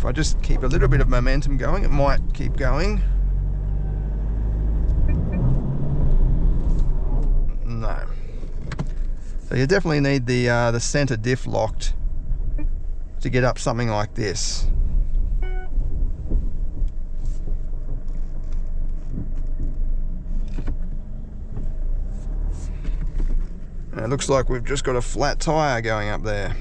If I just keep a little bit of momentum going, it might keep going. No. So you definitely need the center diff locked to get up something like this. And it looks like we've just got a flat tire going up there.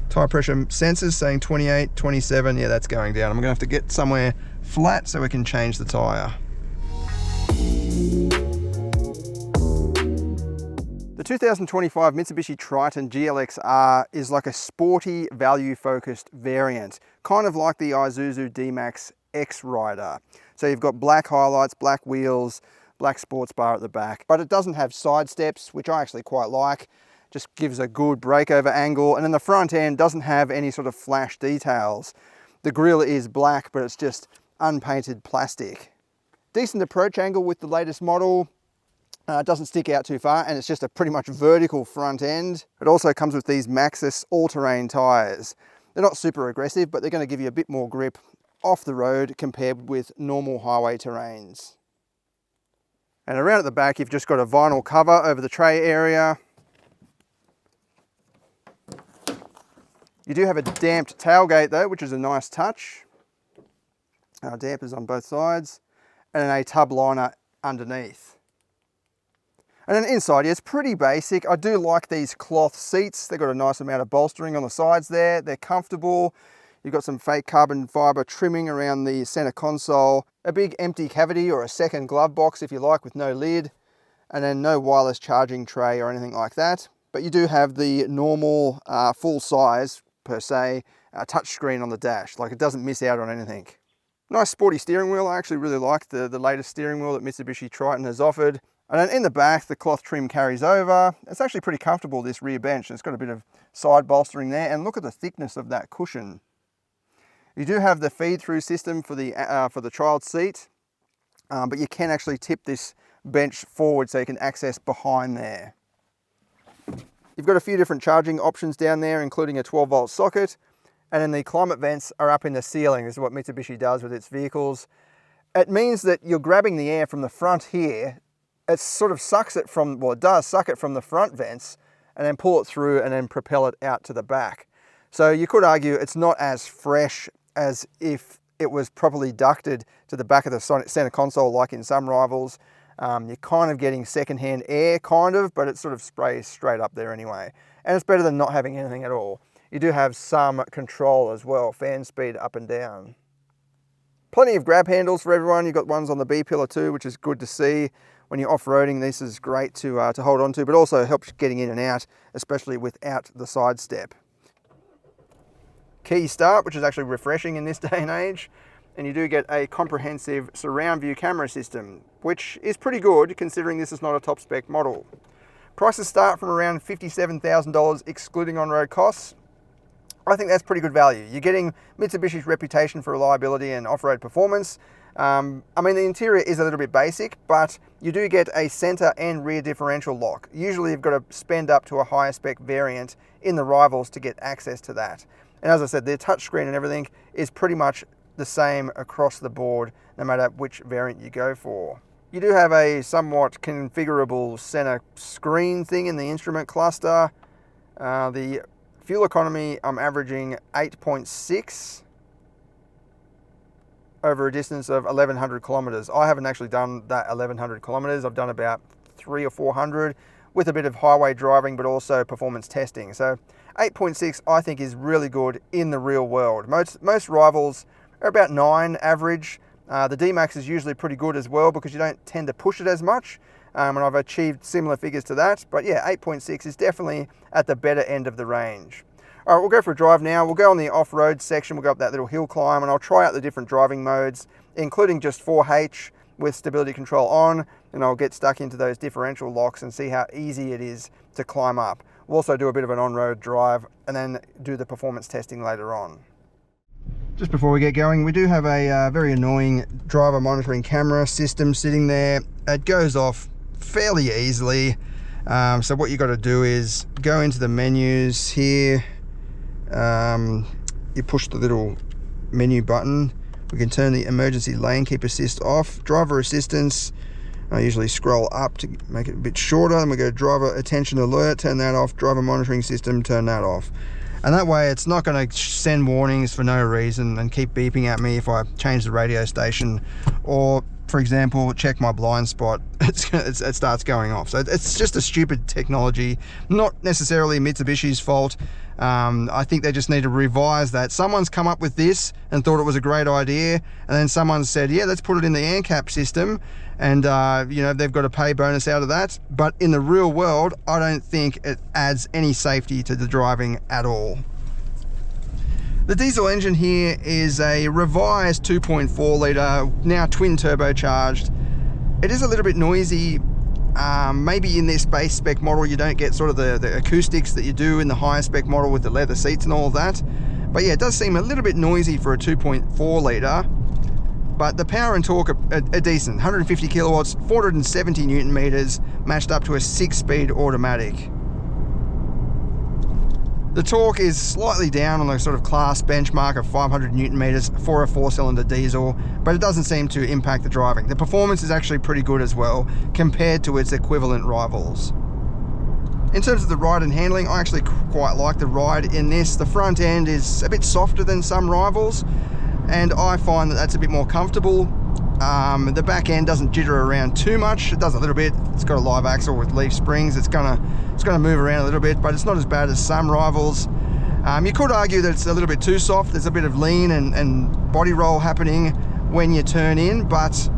Tire pressure sensors saying 28, 27, yeah, that's going down. I'm gonna have to get somewhere flat so we can change the tire. The 2025 Mitsubishi Triton GLX-R is like a sporty, value-focused variant, kind of like the Isuzu D-Max X-Rider. So you've got black highlights, black wheels, black sports bar at the back, but it doesn't have side steps, which I actually quite like. Just gives a good breakover angle, and then the front end doesn't have any sort of flash details. The grille is black, but it's just unpainted plastic. Decent approach angle with the latest model. It doesn't stick out too far, and it's just a pretty much vertical front end. It also comes with these Maxxis all-terrain tires. They're not super aggressive, but they're going to give you a bit more grip off the road compared with normal highway terrains. And around at the back, you've just got a vinyl cover over the tray area. You do have a damped tailgate though, which is a nice touch. Dampers on both sides, and then a tub liner underneath. And then inside, yeah, it's pretty basic. I do like these cloth seats. They've got a nice amount of bolstering on the sides there. They're comfortable. You've got some fake carbon fiber trimming around the center console. A big empty cavity or a second glove box if you like, with no lid. And then no wireless charging tray or anything like that. But you do have the normal full size, per se, touchscreen on the dash. Like, it doesn't miss out on anything. Nice sporty steering wheel. I actually really like the latest steering wheel that Mitsubishi Triton has offered. And then in the back, the cloth trim carries over. It's actually pretty comfortable, this rear bench. It's got a bit of side bolstering there, and look at the thickness of that cushion. You do have the feed-through system for the child seat, but you can actually tip this bench forward so you can access behind there. You've got a few different charging options down there, including a 12-volt socket, and then the climate vents are up in the ceiling. This is what Mitsubishi does with its vehicles. It means that you're grabbing the air from the front here. It sort of sucks it from, well, it does suck it from the front vents and then pull it through and then propel it out to the back. So you could argue it's not as fresh as if it was properly ducted to the back of the center console like in some rivals. You're kind of getting secondhand air, kind of, but it sort of sprays straight up there anyway. And it's better than not having anything at all. You do have some control as well, fan speed up and down. Plenty of grab handles for everyone. You've got ones on the B-pillar too, which is good to see. When you're off-roading, this is great to hold on to, but also helps getting in and out, especially without the side step. Key start, which is actually refreshing in this day and age. And you do get a comprehensive surround view camera system, which is pretty good considering this is not a top spec model. Prices start from around $57,000 excluding on-road costs. I think that's pretty good value. You're getting Mitsubishi's reputation for reliability and off-road performance. I mean, the interior is a little bit basic, but you do get a center and rear differential lock. Usually you've got to spend up to a higher spec variant in the rivals to get access to that. And as I said, the touchscreen and everything is pretty much the same across the board, no matter which variant you go for. You do have a somewhat configurable center screen thing in the instrument cluster. The fuel economy, I'm averaging 8.6 over a distance of 1,100 kilometers. I haven't actually done that 1,100 kilometers. I've done about 300 or 400 with a bit of highway driving, but also performance testing. So 8.6 I think is really good in the real world. Most rivals are about 9 average. The D-Max is usually pretty good as well because you don't tend to push it as much. And I've achieved similar figures to that. But yeah, 8.6 is definitely at the better end of the range. All right, we'll go for a drive now. We'll go on the off-road section. We'll go up that little hill climb and I'll try out the different driving modes, including just 4H with stability control on, and I'll get stuck into those differential locks and see how easy it is to climb up. We'll also do a bit of an on-road drive and then do the performance testing later on. Just before we get going, we do have a very annoying driver monitoring camera system sitting there. It goes off fairly easily. So what you got to do is go into the menus here. You push the little menu button. We can turn the emergency lane keep assist off. Driver assistance, I usually scroll up to make it a bit shorter. Then we go driver attention alert, turn that off. Driver monitoring system, turn that off. And that way it's not going to send warnings for no reason and keep beeping at me if I change the radio station, or for example check my blind spot. It starts going off. So it's just a stupid technology, not necessarily Mitsubishi's fault. I think they just need to revise that. Someone's come up with this and thought it was a great idea, and then someone said, yeah, let's put it in the ANCAP system, and you know, they've got a pay bonus out of that. But in the real world, I don't think it adds any safety to the driving at all. The diesel engine here is a revised 2.4 litre, now twin turbocharged. It is a little bit noisy. Maybe in this base spec model you don't get sort of the acoustics that you do in the higher spec model with the leather seats and all of that. But yeah, it does seem a little bit noisy for a 2.4 litre. But the power and torque are decent. 150 kilowatts, 470 newton meters, matched up to a 6-speed automatic. The torque is slightly down on the sort of class benchmark of 500 newton meters for a 4-cylinder diesel, but it doesn't seem to impact the driving. The performance is actually pretty good as well compared to its equivalent rivals. In terms of the ride and handling, I actually quite like the ride in this. The front end is a bit softer than some rivals, and I find that that's a bit more comfortable. The back end doesn't jitter around too much. It does a little bit. It's got a live axle with leaf springs. It's gonna move around a little bit, but it's not as bad as some rivals. You could argue that it's a little bit too soft. There's a bit of lean and body roll happening when you turn in, but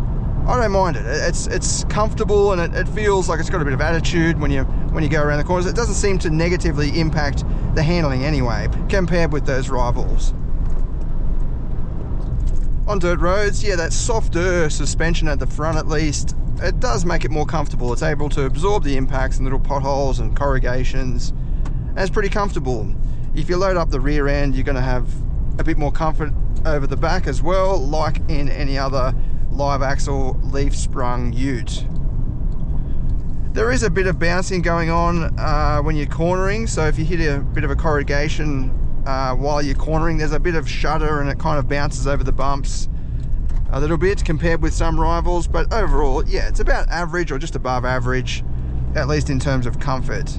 I don't mind it. It's comfortable, and it feels like it's got a bit of attitude when you go around the corners. It doesn't seem to negatively impact the handling anyway, compared with those rivals. On dirt roads, yeah, that softer suspension at the front at least, it does make it more comfortable. It's able to absorb the impacts and little potholes and corrugations, and it's pretty comfortable. If you load up the rear end, you're going to have a bit more comfort over the back as well, like in any other live axle leaf sprung ute. There is a bit of bouncing going on when you're cornering, so if you hit a bit of a corrugation while you're cornering, there's a bit of shudder and it kind of bounces over the bumps a little bit compared with some rivals. But overall, yeah, it's about average or just above average, at least in terms of comfort.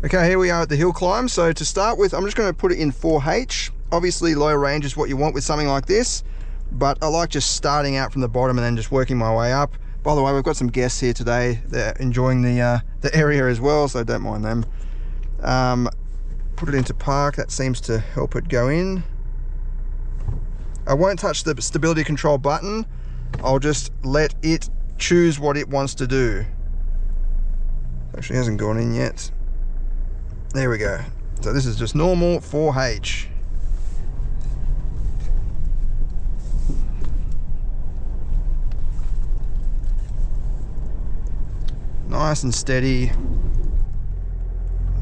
Okay, here we are at the hill climb. So to start with, I'm just going to put it in 4H. Obviously low range is what you want with something like this, but I like just starting out from the bottom and then just working my way up. By the way, we've got some guests here today. They're enjoying the area as well, so don't mind them. Put it into park. That seems to help it go in. I won't touch the stability control button. I'll just let it choose what it wants to do. Actually hasn't gone in yet. There we go. So this is just normal 4H. Nice and steady.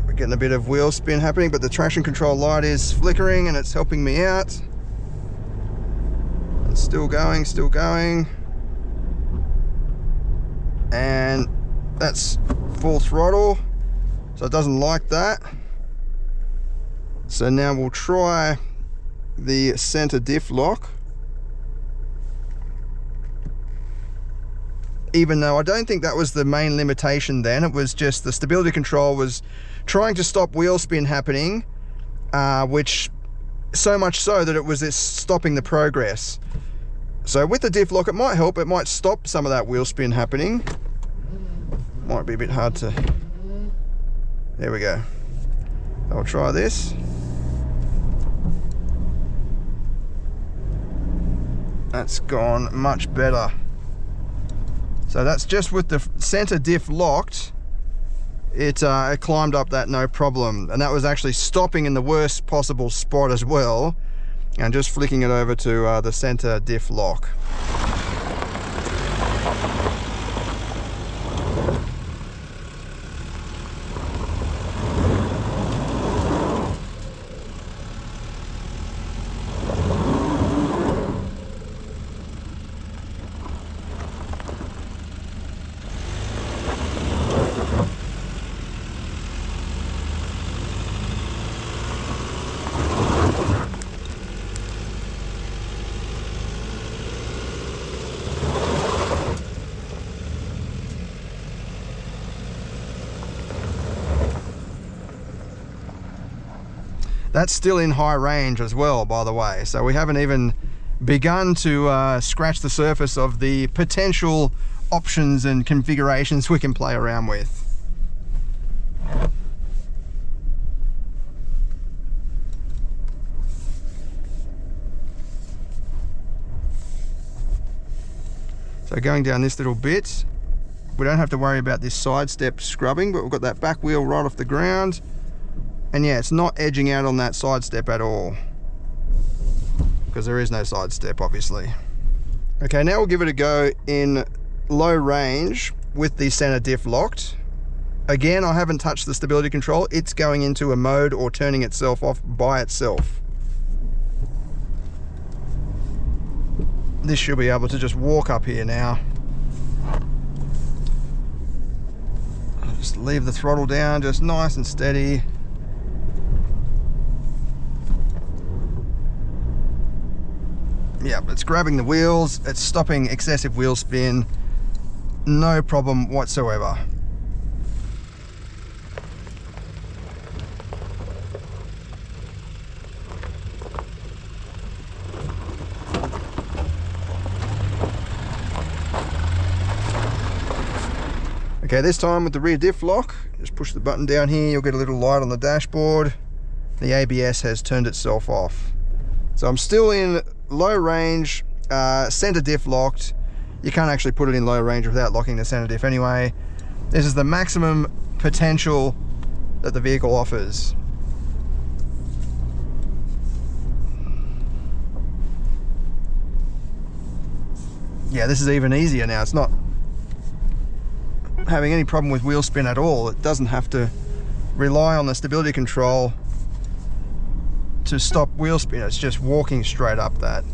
We're getting a bit of wheel spin happening, but the traction control light is flickering and it's helping me out. It's still going, still going. And that's full throttle, so it doesn't like that. So now we'll try the center diff lock. Even though I don't think that was the main limitation then, it was just the stability control was trying to stop wheel spin happening, which so much so that it was stopping the progress. So with the diff lock, it might help, it might stop some of that wheel spin happening. Might be a bit hard to... There we go. I'll try this. That's gone much better. So that's just with the center diff locked, it climbed up that no problem. And that was actually stopping in the worst possible spot as well, and just flicking it over to the center diff lock. That's still in high range as well, by the way. So we haven't even begun to scratch the surface of the potential options and configurations we can play around with. So going down this little bit, we don't have to worry about this side step scrubbing, but we've got that back wheel right off the ground. And yeah, it's not edging out on that side step at all, because there is no side step, obviously. Okay, now we'll give it a go in low range with the center diff locked. Again, I haven't touched the stability control. It's going into a mode or turning itself off by itself. This should be able to just walk up here now. I'll just leave the throttle down, just nice and steady. Yeah, it's grabbing the wheels, it's stopping excessive wheel spin, no problem whatsoever. Okay, this time with the rear diff lock, just push the button down here, you'll get a little light on the dashboard. The ABS has turned itself off. So I'm still in low range, center diff locked. You can't actually put it in low range without locking the center diff anyway. This is the maximum potential that the vehicle offers. Yeah, this is even easier now. It's not having any problem with wheel spin at all. It doesn't have to rely on the stability control to stop wheel spin. It's just walking straight up that.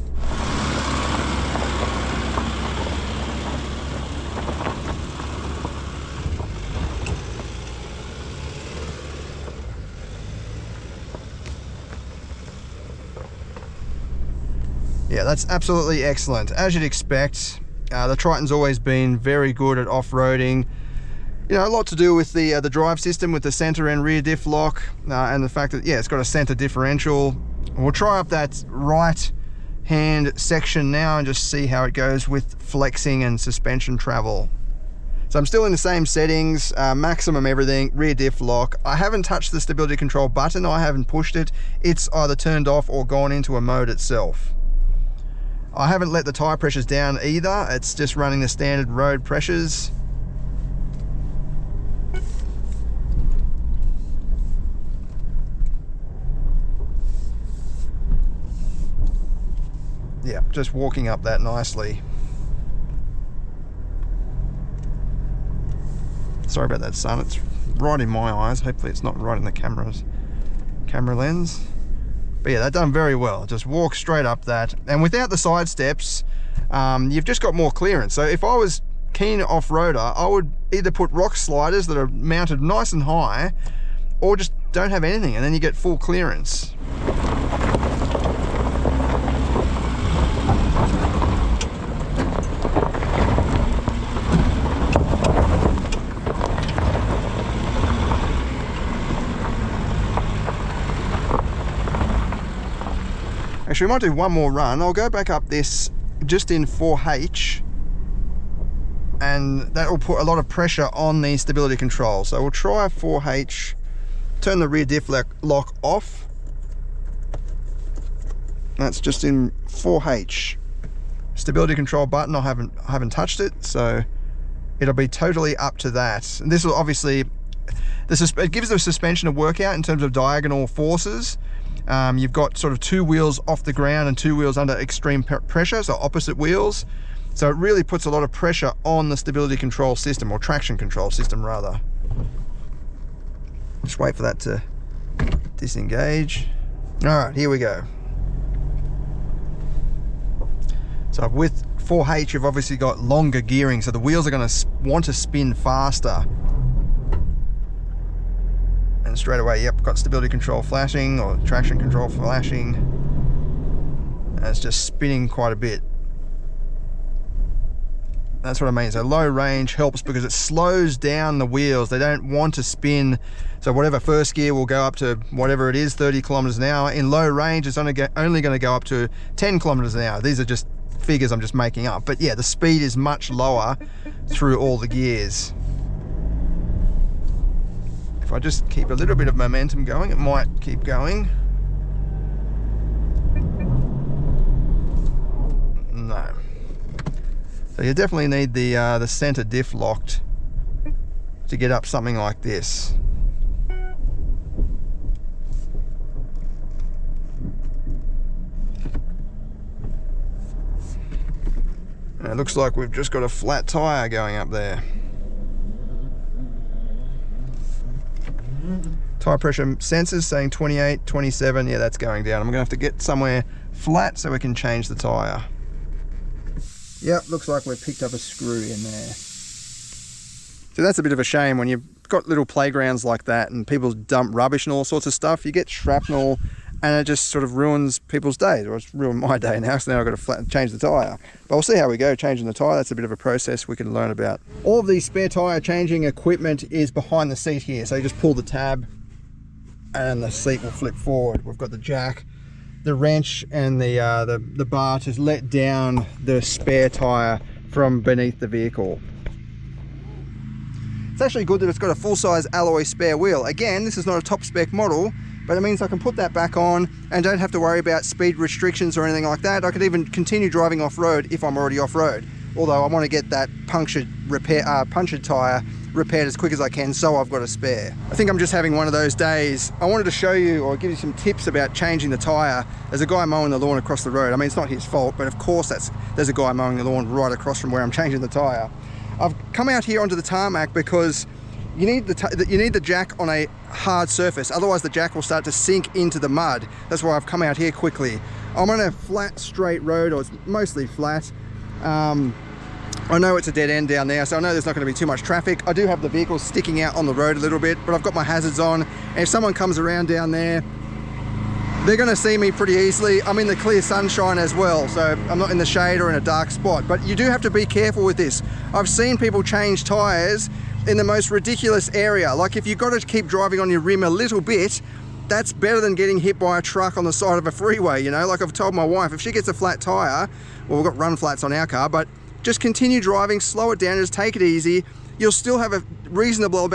Yeah, that's absolutely excellent. As you'd expect, the Triton's always been very good at off-roading. You know, a lot to do with the drive system, with the center and rear diff lock, and the fact that, yeah, it's got a center differential. We'll try up that right hand section now and just see how it goes with flexing and suspension travel. So I'm still in the same settings, maximum everything, rear diff lock. I haven't touched the stability control button, I haven't pushed it. It's either turned off or gone into a mode itself. I haven't let the tire pressures down either. It's just running the standard road pressures. Yeah, just walking up that nicely. Sorry about that, sun. It's right in my eyes. Hopefully it's not right in the camera lens. But yeah, that done very well. Just walk straight up that. And without the side steps, you've just got more clearance. So if I was keen off-roader, I would either put rock sliders that are mounted nice and high, or just don't have anything, and then you get full clearance. Actually, we might do one more run. I'll go back up this just in 4H, and that will put a lot of pressure on the stability control. So we'll try 4H, turn the rear diff lock off. That's just in 4H. Stability control button, I haven't touched it, so it'll be totally up to that. And this will obviously, it gives the suspension a workout in terms of diagonal forces. You've got sort of two wheels off the ground and two wheels under extreme pressure, so opposite wheels. So it really puts a lot of pressure on the stability control system, or traction control system rather. Just wait for that to disengage. All right, here we go. So with 4H, you've obviously got longer gearing, so the wheels are going to want to spin faster. And straight away, yep, got stability control flashing, or traction control flashing. And it's just spinning quite a bit. That's what I mean. So low range helps because it slows down the wheels. They don't want to spin. So whatever first gear will go up to whatever it is, 30 kilometers an hour. In low range, it's only going to go up to 10 kilometers an hour. These are just figures I'm just making up. But yeah, the speed is much lower through all the gears. If I just keep a little bit of momentum going, it might keep going. No. So you definitely need the center diff locked to get up something like this. And it looks like we've just got a flat tire going up there. Tire pressure sensors saying 28, 27. Yeah, that's going down. I'm gonna have to get somewhere flat so we can change the tire. Yep, looks like we've picked up a screw in there. So that's a bit of a shame when you've got little playgrounds like that and people dump rubbish and all sorts of stuff. You get shrapnel and it just sort of ruins people's days, or it's ruined my day now, so now I've got to change the tyre. But we'll see how we go changing the tyre. That's a bit of a process we can learn about. All of these spare tyre changing equipment is behind the seat here. So you just pull the tab and the seat will flip forward. We've got the jack, the wrench and the bar to let down the spare tyre from beneath the vehicle. It's actually good that it's got a full-size alloy spare wheel. Again, this is not a top spec model, but it means I can put that back on and don't have to worry about speed restrictions or anything like that. I could even continue driving off-road if I'm already off-road. Although I want to get that punctured tyre repaired as quick as I can, so I've got a spare. I think I'm just having one of those days. I wanted to show you or give you some tips about changing the tyre. There's a guy mowing the lawn across the road. I mean, it's not his fault, but of course there's a guy mowing the lawn right across from where I'm changing the tyre. I've come out here onto the tarmac because you need the jack on a hard surface, otherwise the jack will start to sink into the mud. That's why I've come out here quickly. I'm on a flat, straight road, or it's mostly flat. I know it's a dead end down there, so I know there's not going to be too much traffic. I do have the vehicle sticking out on the road a little bit, but I've got my hazards on, and if someone comes around down there, they're going to see me pretty easily. I'm in the clear sunshine as well, so I'm not in the shade or in a dark spot. But you do have to be careful with this. I've seen people change tyres in the most ridiculous area. Like, if you've got to keep driving on your rim a little bit, that's better than getting hit by a truck on the side of a freeway, you know? Like, I've told my wife, if she gets a flat tyre, well, we've got run flats on our car, but just continue driving, slow it down, just take it easy. You'll still have a reasonable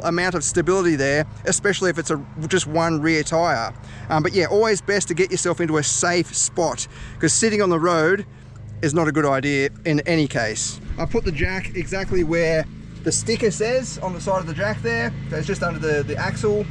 amount of stability there, especially if it's just one rear tyre. But yeah, always best to get yourself into a safe spot, because sitting on the road is not a good idea in any case. I put the jack exactly where the sticker says on the side of the jack there, so it's just under the axle.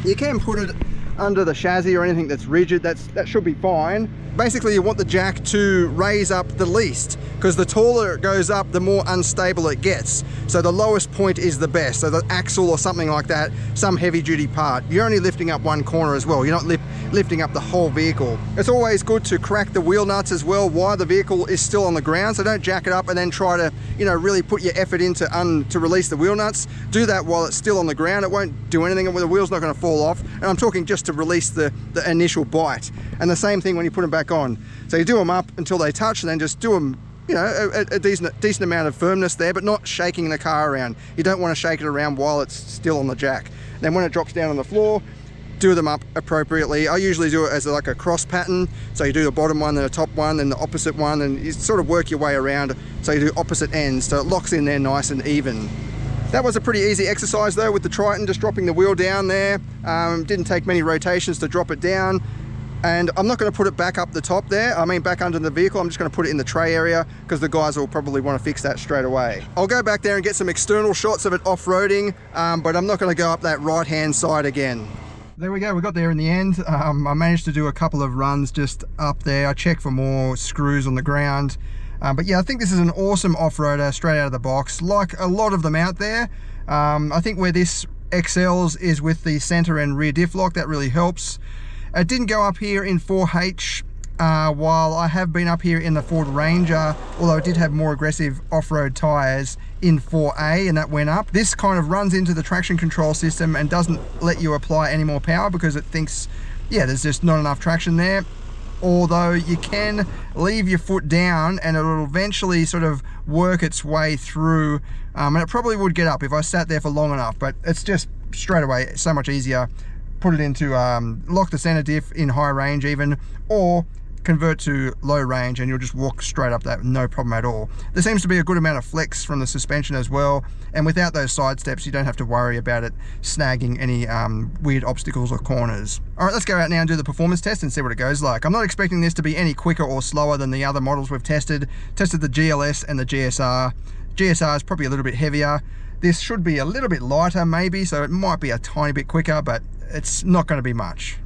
You can put it under the chassis or anything that's rigid, that should be fine. Basically, you want the jack to raise up the least, because the taller it goes up, the more unstable it gets. So the lowest point is the best. So the axle or something like that, some heavy duty part, you're only lifting up one corner as well. You're not lifting up the whole vehicle. It's always good to crack the wheel nuts as well while the vehicle is still on the ground. So don't jack it up and then try to, really put your effort into to release the wheel nuts. Do that while it's still on the ground. It won't do anything. The wheel's not going to fall off. And I'm talking just to release the initial bite. And the same thing when you put them back on. So you do them up until they touch, and then just do them, a decent amount of firmness there, but not shaking the car around. You don't want to shake it around while it's still on the jack. Then when it drops down on the floor, do them up appropriately. I usually do it as like a cross pattern. So you do the bottom one, then the top one, then the opposite one, and you sort of work your way around. So you do opposite ends, so it locks in there nice and even. That was a pretty easy exercise though with the Triton, just dropping the wheel down there. Didn't take many rotations to drop it down. And I'm not going to put it back up the top there, back under the vehicle. I'm just going to put it in the tray area, because the guys will probably want to fix that straight away. I'll go back there and get some external shots of it off-roading, but I'm not going to go up that right-hand side again. There we go, we got there in the end. I managed to do a couple of runs just up there. I checked for more screws on the ground. But yeah, I think this is an awesome off-roader straight out of the box, like a lot of them out there. I think where this excels is with the center and rear diff lock. That really helps. It didn't go up here in 4H, while I have been up here in the Ford Ranger, although it did have more aggressive off-road tyres in 4A, and that went up. This kind of runs into the traction control system and doesn't let you apply any more power because it thinks, yeah, there's just not enough traction there. although you can leave your foot down and it'll eventually sort of work its way through, and it probably would get up if I sat there for long enough, but it's just straight away so much easier. Put it into lock the center diff in high range even, or convert to low range and you'll just walk straight up that with no problem at all. There seems to be a good amount of flex from the suspension as well, and without those side steps you don't have to worry about it snagging any weird obstacles or corners. All right, let's go out now and do the performance test and see what it goes like. I'm not expecting this to be any quicker or slower than the other models we've tested. Tested the GLS and the GSR. GSR is probably a little bit heavier. This should be a little bit lighter maybe, so it might be a tiny bit quicker, but it's not going to be much.